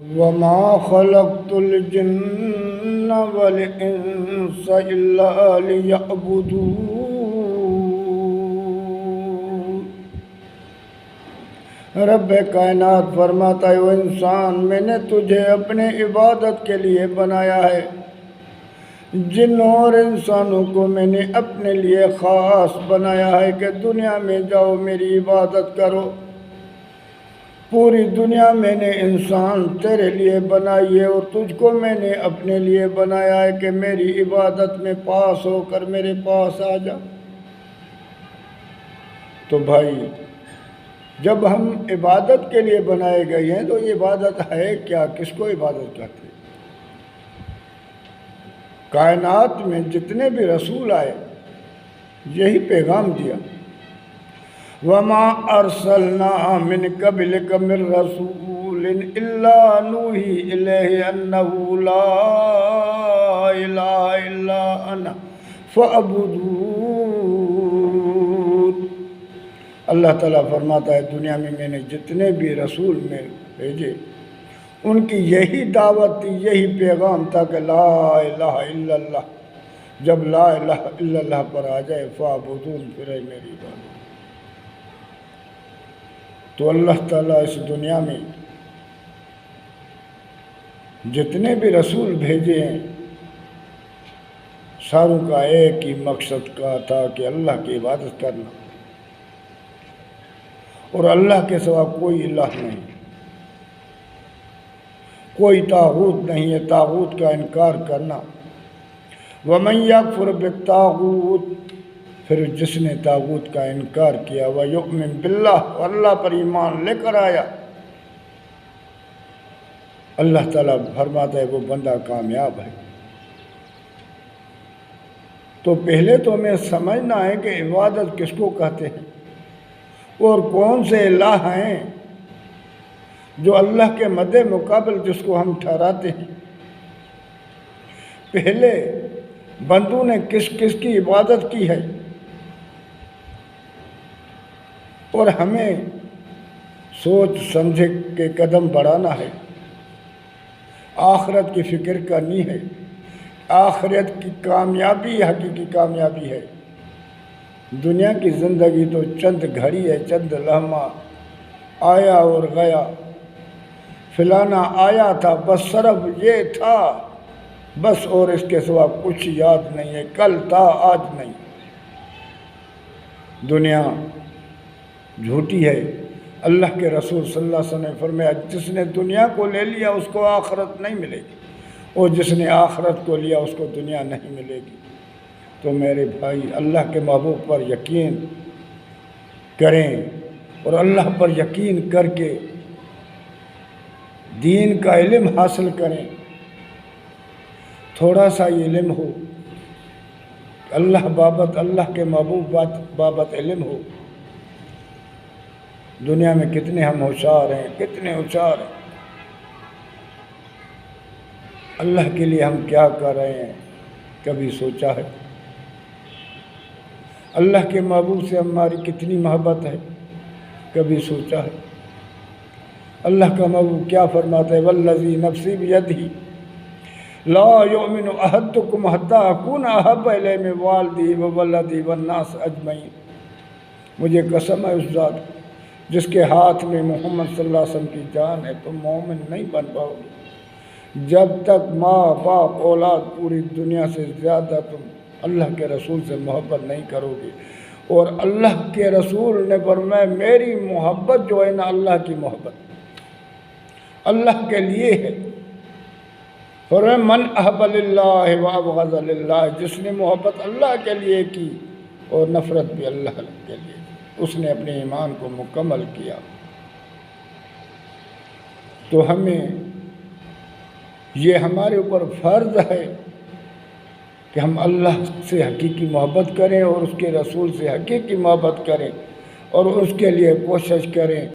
وما خلقت الجن والانس الا ليعبدون۔ رب کائنات فرماتا ہے، وہ انسان میں نے تجھے اپنے عبادت کے لیے بنایا ہے، جنوں اور انسانوں کو میں نے اپنے لیے خاص بنایا ہے کہ دنیا میں جاؤ میری عبادت کرو۔ پوری دنیا میں نے انسان تیرے لیے بنائی ہے اور تجھ کو میں نے اپنے لیے بنایا ہے کہ میری عبادت میں پاس ہو کر میرے پاس آ جا۔ تو بھائی، جب ہم عبادت کے لیے بنائے گئے ہیں تو عبادت ہے کیا؟ کس کو عبادت کہتے ہیں؟ کائنات میں جتنے بھی رسول آئے یہی پیغام دیا، وَمَا أَرْسَلْنَا مِن قَبْلِكَ مِن رَّسُولٍ إِلَّا نُوحِي إِلَيْهِ أَنَّهُ لَا إِلَٰهَ إِلَّا أَنَا فَاعْبُدُونِ۔ اللہ تعالیٰ فرماتا ہے، دنیا میں نے جتنے بھی رسول میں بھیجے ان کی یہی دعوت تھی، یہی پیغام تھا کہ لا الہ الا اللہ۔ جب لا الہ الا اللہ پر آ جائے فَاعْبُدُونِ، پھر ہے میری عبادت۔ تو اللہ تعالیٰ اس دنیا میں جتنے بھی رسول بھیجے ہیں ساروں کا ایک ہی مقصد کا تھا کہ اللہ کی عبادت کرنا، اور اللہ کے سوا کوئی الہ نہیں، کوئی طاغوت نہیں ہے، طاغوت کا انکار کرنا۔ وَمَن يَكْفُرْ بِالطَّاغُوتِ، پھر جس نے طاغوت کا انکار کیا، وَيُؤْمِن بِاللَّهِ، اور اللہ پر ایمان لے کر آیا، اللہ تعالیٰ فرماتا ہے وہ بندہ کامیاب ہے۔ تو پہلے تو ہمیں سمجھنا ہے کہ عبادت کس کو کہتے ہیں اور کون سے الہ ہیں جو اللہ کے مد مقابل جس کو ہم ٹھہراتے ہیں۔ پہلے بندوں نے کس کس کی عبادت کی ہے، اور ہمیں سوچ سمجھ کے قدم بڑھانا ہے، آخرت کی فکر کرنی ہے۔ آخرت کی کامیابی حقیقی کامیابی ہے۔ دنیا کی زندگی تو چند گھڑی ہے، چند لمحہ، آیا اور گیا۔ فلانا آیا تھا، بس صرف یہ تھا بس، اور اس کے سوا کچھ یاد نہیں ہے، کل تھا آج نہیں۔ دنیا جھوٹی ہے۔ اللہ کے رسول صلی اللہ علیہ وسلم نے فرمایا، جس نے دنیا کو لے لیا اس کو آخرت نہیں ملے گی، اور جس نے آخرت کو لیا اس کو دنیا نہیں ملے گی۔ تو میرے بھائی، اللہ کے محبوب پر یقین کریں، اور اللہ پر یقین کر کے دین کا علم حاصل کریں۔ تھوڑا سا علم ہو، اللہ بابت، اللہ کے محبوب بابت علم ہو۔ دنیا میں کتنے ہم ہوشیار ہیں، کتنے ہوشیار ہیں، اللہ کے لیے ہم کیا کر رہے ہیں کبھی سوچا ہے؟ اللہ کے محبوب سے ہماری کتنی محبت ہے کبھی سوچا ہے؟ اللہ کا محبوب کیا فرماتا ہے؟ والذی نفسی بیدہ لا یؤمن احدکم حتی اکون احب الیہ من والدہ وولدہ والناس اجمعین۔ مجھے قسم ہے اس ذات جس کے ہاتھ میں محمد صلی اللہ علیہ وسلم کی جان ہے، تم مومن نہیں بن پاؤ گے جب تک ماں باپ اولاد پوری دنیا سے زیادہ تم اللہ کے رسول سے محبت نہیں کرو گے۔ اور اللہ کے رسول نے فرمایا، میری محبت جو ہے نا، اللہ کی محبت اللہ کے لیے ہے۔ فرمایا، من احب للہ وابغض للہ، جس نے محبت اللہ کے لیے کی اور نفرت بھی اللہ کے لیے، اس نے اپنے ایمان کو مکمل کیا۔ تو ہمیں یہ ہمارے اوپر فرض ہے کہ ہم اللہ سے حقیقی محبت کریں اور اس کے رسول سے حقیقی محبت کریں اور اس کے لیے کوشش کریں۔